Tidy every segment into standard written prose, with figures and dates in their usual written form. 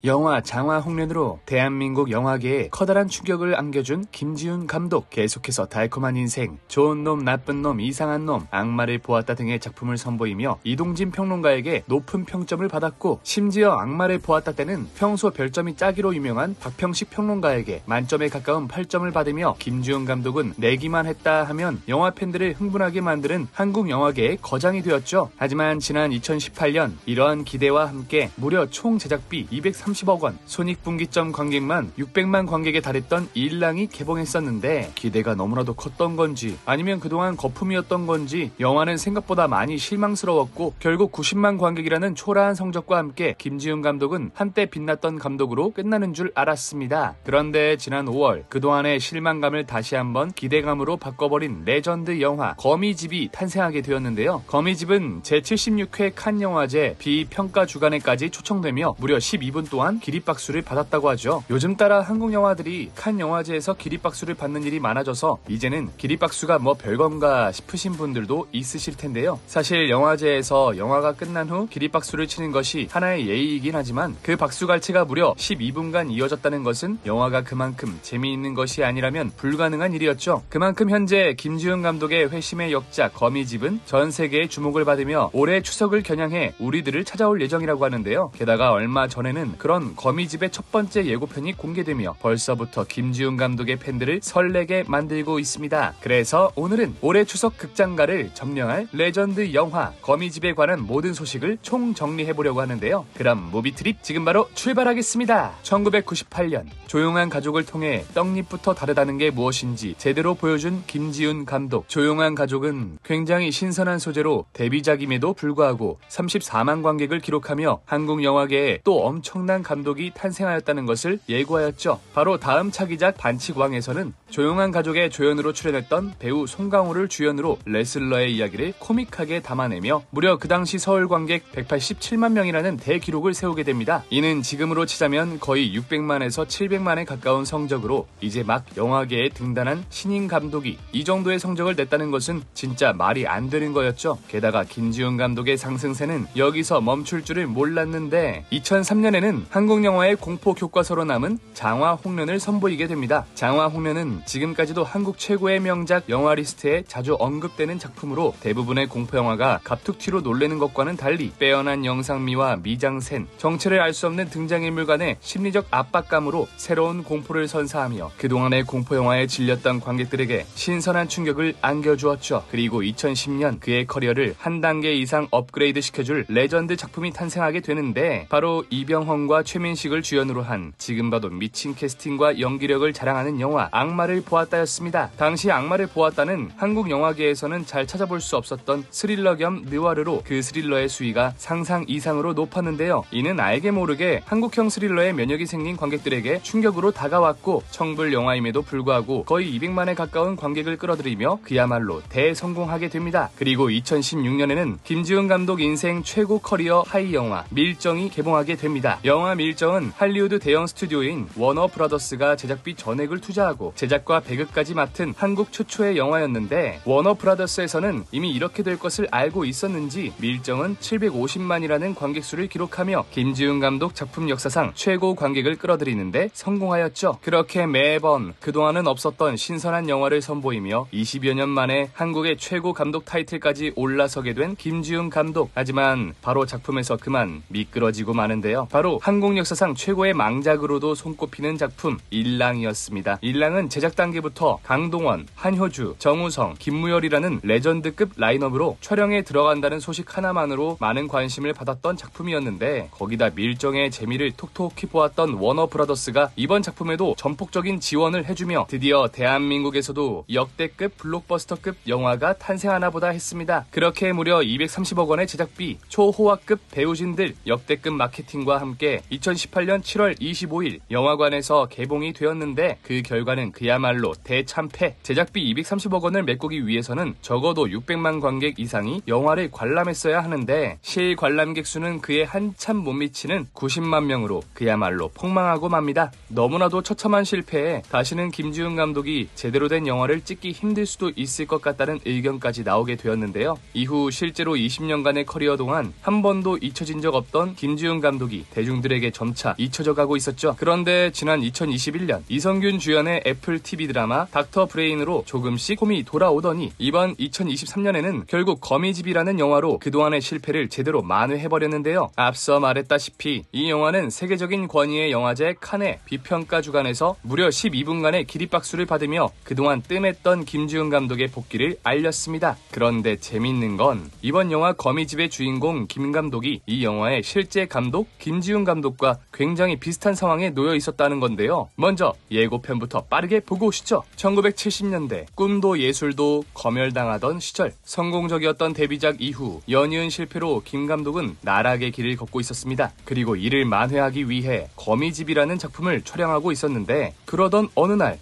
영화 장화홍련으로 대한민국 영화계에 커다란 충격을 안겨준 김지훈 감독. 계속해서 달콤한 인생, 좋은 놈, 나쁜 놈, 이상한 놈, 악마를 보았다 등의 작품을 선보이며 이동진 평론가에게 높은 평점을 받았고, 심지어 악마를 보았다 때는 평소 별점이 짜기로 유명한 박평식 평론가에게 만점에 가까운 8점을 받으며 김지훈 감독은 내기만 했다 하면 영화 팬들을 흥분하게 만드는 한국 영화계의 거장이 되었죠. 하지만 지난 2018년 이러한 기대와 함께 무려 총 제작비 230억 원, 손익분기점 관객만 600만 관객에 달했던 일랑이 개봉했었는데, 기대가 너무나도 컸던 건지 아니면 그동안 거품이었던 건지 영화는 생각보다 많이 실망스러웠고, 결국 90만 관객이라는 초라한 성적과 함께 김지훈 감독은 한때 빛났던 감독으로 끝나는 줄 알았습니다. 그런데 지난 5월 그동안의 실망감을 다시 한번 기대감으로 바꿔버린 레전드 영화 거미집이 탄생하게 되었는데요. 거미집은 제76회 칸 영화제 비평가 주간에까지 초청되며 무려 12분 동안 기립박수를 받았다고 하죠. 요즘 따라 한국 영화들이 칸 영화제에서 기립박수를 받는 일이 많아져서 이제는 기립박수가 뭐 별건가 싶으신 분들도 있으실 텐데요. 사실 영화제에서 영화가 끝난 후 기립박수를 치는 것이 하나의 예의이긴 하지만 그 박수갈채가 무려 12분간 이어졌다는 것은 영화가 그만큼 재미있는 것이 아니라면 불가능한 일이었죠. 그만큼 현재 김지훈 감독의 회심의 역작 거미집은 전 세계의 주목을 받으며 올해 추석을 겨냥해 우리들을 찾아올 예정이라고 하는데요. 게다가 얼마 전에는 그런 거미집의 첫 번째 예고편이 공개되며 벌써부터 김지훈 감독의 팬들을 설레게 만들고 있습니다. 그래서 오늘은 올해 추석 극장가를 점령할 레전드 영화 거미집에 관한 모든 소식을 총정리해보려고 하는데요. 그럼 무비트립 지금 바로 출발하겠습니다. 1998년 조용한 가족을 통해 떡잎부터 다르다는 게 무엇인지 제대로 보여준 김지훈 감독. 조용한 가족은 굉장히 신선한 소재로 데뷔작임에도 불구하고 34만 관객을 기록하며 한국 영화계에 또 엄청난 감독이 탄생하였다는 것을 예고하였죠. 바로 다음 차기작 반칙왕에서는 조용한 가족의 조연으로 출연했던 배우 송강호를 주연으로 레슬러의 이야기를 코믹하게 담아내며 무려 그 당시 서울 관객 187만 명이라는 대기록을 세우게 됩니다. 이는 지금으로 치자면 거의 600만에서 700만에 가까운 성적으로 이제 막 영화계에 등단한 신인 감독이 이 정도의 성적을 냈다는 것은 진짜 말이 안 되는 거였죠. 게다가 김지훈 감독의 상승세는 여기서 멈출 줄을 몰랐는데 2003년에는 한국 영화의 공포 교과서로 남은 장화홍련을 선보이게 됩니다. 장화홍련은 지금까지도 한국 최고의 명작 영화 리스트에 자주 언급되는 작품으로 대부분의 공포영화가 갑툭튀로 놀래는 것과는 달리 빼어난 영상미와 미장센, 정체를 알 수 없는 등장인물 간의 심리적 압박감으로 새로운 공포를 선사하며 그동안의 공포영화에 질렸던 관객들에게 신선한 충격을 안겨주었죠. 그리고 2010년 그의 커리어를 한 단계 이상 업그레이드 시켜줄 레전드 작품이 탄생하게 되는데, 바로 이병헌과 최민식을 주연으로 한 지금 봐도 미친 캐스팅과 연기력을 자랑하는 영화 악마를 보았다였습니다. 당시 악마를 보았다는 한국 영화계에서는 잘 찾아볼 수 없었던 스릴러 겸 느와르로 그 스릴러의 수위가 상상 이상으로 높았는데요. 이는 알게 모르게 한국형 스릴러에 면역이 생긴 관객들에게 충격으로 다가왔고, 청불 영화임에도 불구하고 거의 200만에 가까운 관객을 끌어들이며 그야말로 대성공하게 됩니다. 그리고 2016년에는 김지훈 감독 인생 최고 커리어 하이 영화 밀정이 개봉하게 됩니다. 영화 밀정은 할리우드 대형 스튜디오인 워너브라더스가 제작비 전액을 투자하고 제작과 배급까지 맡은 한국 최초의 영화였는데, 워너브라더스에서는 이미 이렇게 될 것을 알고 있었는지 밀정은 750만이라는 관객 수를 기록하며 김지훈 감독 작품 역사상 최고 관객을 끌어들이는데 성공하였죠. 그렇게 매번 그동안은 없었던 신선한 영화를 선보이며 20여 년 만에 한국의 최고 감독 타이틀까지 올라서게 된 김지훈 감독. 하지만 바로 작품에서 그만 미끄러지고 마는데요. 바로 한국 역사상 최고의 망작으로도 손꼽히는 작품 일랑이었습니다. 일랑은 제작 단계부터 강동원, 한효주, 정우성, 김무열이라는 레전드급 라인업으로 촬영에 들어간다는 소식 하나만으로 많은 관심을 받았던 작품이었는데, 거기다 밀정의 재미를 톡톡히 보았던 워너브라더스가 이번 작품에도 전폭적인 지원을 해주며 드디어 대한민국에서도 역대급 블록버스터급 영화가 탄생하나 보다 했습니다. 그렇게 무려 230억 원의 제작비, 초호화급 배우진들, 역대급 마케팅과 함께 2018년 7월 25일 영화관에서 개봉이 되었는데, 그 결과는 그야말로 대참패. 제작비 230억 원을 메꾸기 위해서는 적어도 600만 관객 이상이 영화를 관람했어야 하는데, 실관람객 수는 그에 한참 못 미치는 90만 명으로 그야말로 폭망하고 맙니다. 너무나도 처참한 실패에 다시는 김지훈 감독이 제대로 된 영화를 찍기 힘들 수도 있을 것 같다는 의견까지 나오게 되었는데요. 이후 실제로 20년간의 커리어 동안 한 번도 잊혀진 적 없던 김지훈 감독이 대중들의 우리들에게 점차 잊혀져 가고 있었죠. 그런데 지난 2021년 이성균 주연의 애플 TV 드라마 닥터 브레인으로 조금씩 홈이 돌아오더니 이번 2023년에는 결국 거미집이라는 영화로 그동안의 실패를 제대로 만회해버렸는데요. 앞서 말했다시피 이 영화는 세계적인 권위의 영화제 칸의 비평가 주간에서 무려 12분간의 기립박수를 받으며 그동안 뜸했던 김지훈 감독의 복귀를 알렸습니다. 그런데 재밌는 건 이번 영화 거미집의 주인공 김 감독이 이 영화의 실제 감독 김지훈 감독과 굉장히 비슷한 상황에 놓여 있었다는 건데요. 먼저 예고편부터 빠르게 보고 오시죠. 1970년대 꿈도 예술도 검열당하던 시절 성공적이었던 데뷔작 이후 연이은 실패로 김 감독은 나락의 길을 걷고 있었습니다. 그리고 이를 만회하기 위해 거미집이라는 작품을 촬영하고 있었는데 그러던 어느 날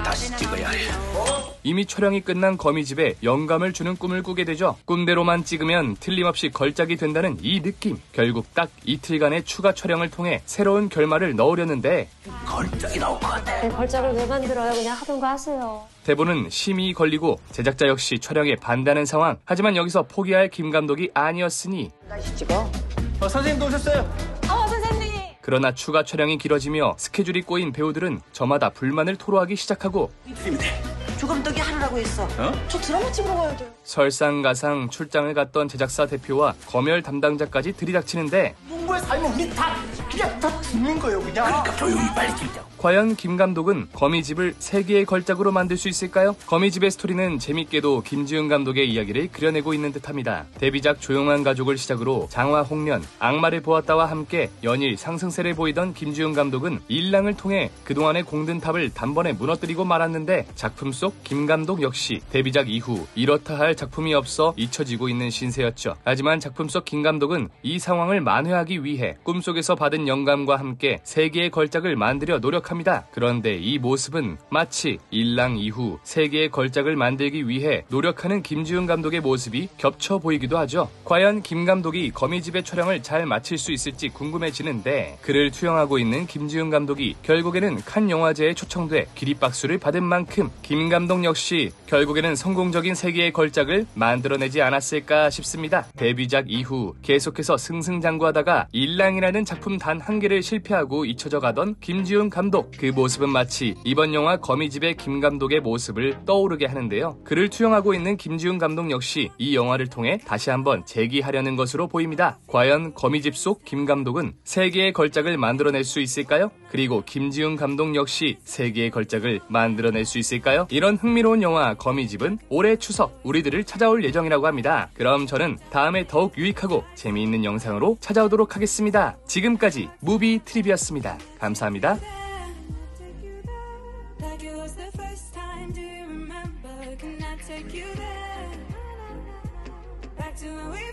다시 찍어야 해. 이미 촬영이 끝난 거미집에 영감을 주는 꿈을 꾸게 되죠. 꿈대로만 찍으면 틀림없이 걸작이 된다는 이 느낌. 결국 딱 이틀간의 추가 촬영을 통해 새로운 결말을 넣으려는데 걸작이 나올 것 같아. 걸작을 왜 만들어요? 그냥 하던가 하세요. 대본은 심의 걸리고 제작자 역시 촬영에 반대하는 상황. 하지만 여기서 포기할 김 감독이 아니었으니 다시 찍어. 선생님도 오셨어요. 선생님! 그러나 추가 촬영이 길어지며 스케줄이 꼬인 배우들은 저마다 불만을 토로하기 시작하고 조 감독이 하루라고 했어. 저 드라마 찍으러 가야 돼요. 설상가상 출장을 갔던 제작사 대표와 검열 담당자까지 들이닥치는데 문고에 살면 우리 그냥 다 죽는 거예요, 그냥. 그러니까 조용히 빨리 찍자. 과연 김 감독은 거미집을 세계의 걸작으로 만들 수 있을까요? 거미집의 스토리는 재밌게도 김지훈 감독의 이야기를 그려내고 있는 듯합니다. 데뷔작 조용한 가족을 시작으로 장화 홍련, 악마를 보았다와 함께 연일 상승세를 보이던 김지훈 감독은 일랑을 통해 그동안의 공든 탑을 단번에 무너뜨리고 말았는데 작품 속 김 감독 역시 데뷔작 이후 이렇다 할 작품이 없어 잊혀지고 있는 신세였죠. 하지만 작품 속 김 감독은 이 상황을 만회하기 위해 꿈속에서 받은 영감과 함께 세계의 걸작을 만들려 노력합니다. 그런데 이 모습은 마치 일랑 이후 세계의 걸작을 만들기 위해 노력하는 김지훈 감독의 모습이 겹쳐 보이기도 하죠. 과연 김 감독이 거미집의 촬영을 잘 마칠 수 있을지 궁금해지는데 그를 투영하고 있는 김지훈 감독이 결국에는 칸 영화제에 초청돼 기립박수를 받은 만큼 김 감독 역시 결국에는 성공적인 세계의 걸작을 만들어내지 않았을까 싶습니다. 데뷔작 이후 계속해서 승승장구하다가 일랑이라는 작품 단 한 개를 실패하고 잊혀져 가던 김지훈 감독. 그 모습은 마치 이번 영화 거미집의 김 감독의 모습을 떠오르게 하는데요. 그를 투영하고 있는 김지훈 감독 역시 이 영화를 통해 다시 한번 재기하려는 것으로 보입니다. 과연 거미집 속 김 감독은 세계의 걸작을 만들어낼 수 있을까요? 그리고 김지훈 감독 역시 세계의 걸작을 만들어낼 수 있을까요? 이런 흥미로운 영화 거미집은 올해 추석 우리들을 찾아올 예정이라고 합니다. 그럼 저는 다음에 더욱 유익하고 재미있는 영상으로 찾아오도록 하겠습니다. 지금까지 무비 트립이었습니다. 감사합니다. Take you there, back to when we